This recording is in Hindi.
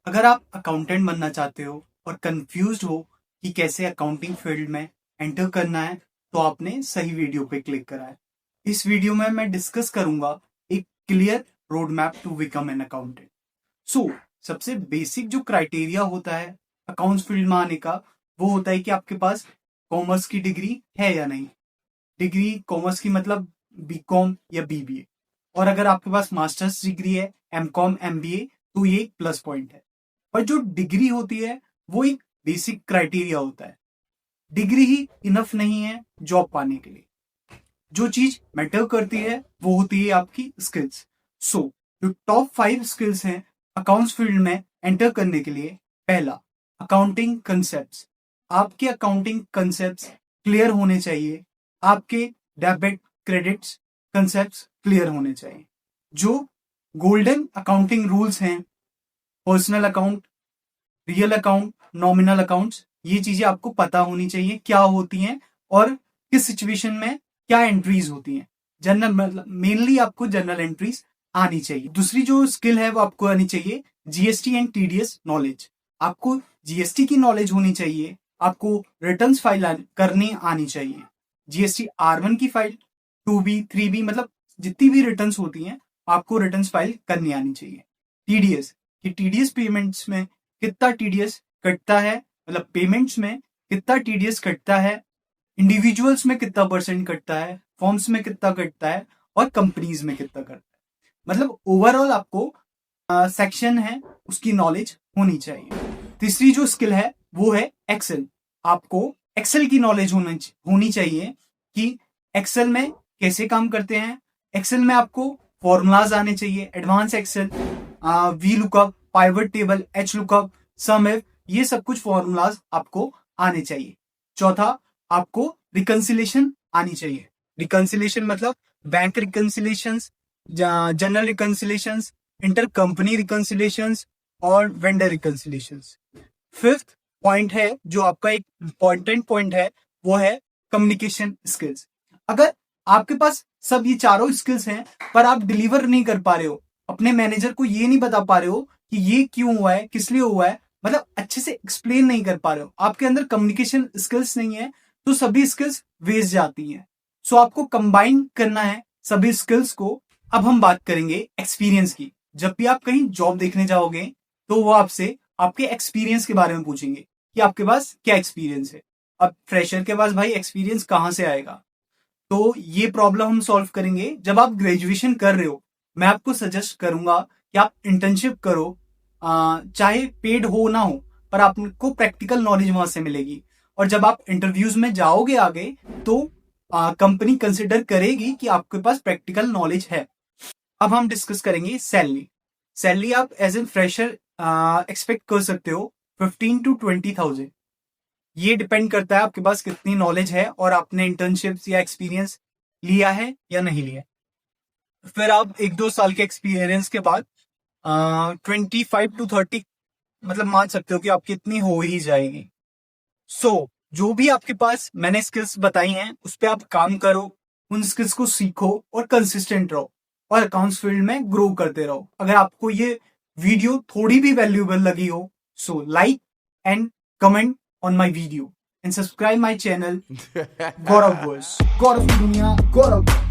अगर आप अकाउंटेंट बनना चाहते हो और कंफ्यूज्ड हो कि कैसे अकाउंटिंग फील्ड में एंटर करना है, तो आपने सही वीडियो पे क्लिक करा है। इस वीडियो में मैं डिस्कस करूंगा एक clear road map to become an accountant. So सबसे बेसिक जो क्राइटेरिया होता है अकाउंट्स फील्ड में आने का, वो होता है कि आपके पास कॉमर्स की डिग्री है या नहीं। डिग्री कॉमर्स की मतलब बीकॉम या बीबीए, और अगर आपके पास मास्टर्स डिग्री है एमकॉम एमबीए, तो ये एक प्लस पॉइंट है। पर जो डिग्री होती है वो एक बेसिक क्राइटेरिया होता है। डिग्री ही इनफ नहीं है जॉब पाने के लिए। जो चीज मैटर करती है वो होती है आपकी स्किल्स। सो जो टॉप 5 स्किल्स हैं अकाउंट्स फील्ड में एंटर करने के लिए, पहला, अकाउंटिंग कंसेप्ट्स। आपके अकाउंटिंग कंसेप्ट्स क्लियर होने चाहिए। आपके डेबिट क्रेडिट्स कंसेप्ट्स क्लियर होने चाहिए। जो गोल्डन अकाउंटिंग रूल्स हैं, personal account, real account, nominal accounts, ये चीजें आपको पता होनी चाहिए क्या होती हैं और किस सिचुएशन में क्या एंट्रीज होती हैं। जनरल मतलब मेनली आपको जनरल एंट्रीज आनी चाहिए। दूसरी जो स्किल है वो आपको आनी चाहिए जीएसटी एंड टीडीएस नॉलेज। आपको जीएसटी की नॉलेज होनी चाहिए। आपको रिटर्न्स फाइल करनी आनी चाहिए। जीएसटी R1 की फाइल, 2B 3B, मतलब जितनी भी रिटर्न्स होती हैं आपको रिटर्न्स फाइल करनी आनी चाहिए। टीडीएस कि टीडीएस पेमेंट्स में कितना टीडीएस कटता है, मतलब पेमेंट्स में कितना टीडीएस कटता है, इंडिविजुअल्स में कितना परसेंट कटता है, फॉर्म्स में कितना कटता है और कंपनीज में कितना कटता है। मतलब ओवरऑल आपको सेक्शन है उसकी नॉलेज होनी चाहिए। तीसरी जो स्किल है वो है एक्सेल। आपको एक्सेल की नॉलेज होनी चाहिए कि एक्सेल में कैसे काम करते हैं। एक्सेल में आपको फॉर्मूलाज आने चाहिए, advance Excel, V lookup, pivot table, H lookup, sum if, ये सब कुछ फॉर्मूलाज आपको आने चाहिए। चौथा, आपको रिकंसिलेशन आनी चाहिए। रिकंसिलेशन मतलब बैंक रिकंसिलेशंस, जनरल रिकंसिलेशंस, इंटर कंपनी रिकंसिलेशंस और वेंडर रिकंसिलेशंस। फिफ्थ पॉइंट है जो आपका एक इंपॉर्टेंट पॉइंट है, वो है कम्युनिकेशन स्किल्स। अगर आपके पास सब ये चारों स्किल्स हैं पर आप डिलीवर नहीं कर पा रहे हो, अपने मैनेजर को ये नहीं बता पा रहे हो कि ये क्यों हुआ है, किस लिए हुआ है, मतलब अच्छे से एक्सप्लेन नहीं कर पा रहे हो, आपके अंदर कम्युनिकेशन स्किल्स नहीं है, तो सभी स्किल्स वेस्ट जाती हैं। सो आपको कंबाइन करना है सभी स्किल्स को। अब हम बात करेंगे एक्सपीरियंस की। जब भी आप कहीं जॉब देखने जाओगे तो वो आपसे आपके एक्सपीरियंस के बारे में पूछेंगे कि आपके पास क्या एक्सपीरियंस है। अब फ्रेशर के पास भाई एक्सपीरियंस कहां से आएगा? तो ये प्रॉब्लम हम सॉल्व करेंगे जब आप ग्रेजुएशन कर रहे हो। मैं आपको सजेस्ट करूंगा कि आप इंटर्नशिप करो, चाहे पेड हो ना हो, पर आपको प्रैक्टिकल नॉलेज वहां से मिलेगी। और जब आप इंटरव्यूज में जाओगे आगे, तो कंपनी कंसिडर करेगी कि आपके पास प्रैक्टिकल नॉलेज है। अब हम डिस्कस करेंगे सैलरी। सैलरी आप एज ए फ्रेशर एक्सपेक्ट कर सकते हो 15 to 20,000। ये डिपेंड करता है आपके पास कितनी नॉलेज है और आपने इंटर्नशिप्स या एक्सपीरियंस लिया है या नहीं लिया। फिर आप 1-2 साल के एक्सपीरियंस के बाद 25 to 30, मतलब मान सकते हो कि आपकी इतनी हो ही जाएगी। सो जो भी आपके पास मैंने स्किल्स बताई हैं उस पर आप काम करो, उन स्किल्स को सीखो और कंसिस्टेंट रहो और अकाउंट्स फील्ड में ग्रो करते रहो। अगर आपको ये वीडियो थोड़ी भी वैल्यूएबल लगी हो, so like and comment on my video and subscribe my channel Gaurav verse. Gaurav की दुनिया, गौरव।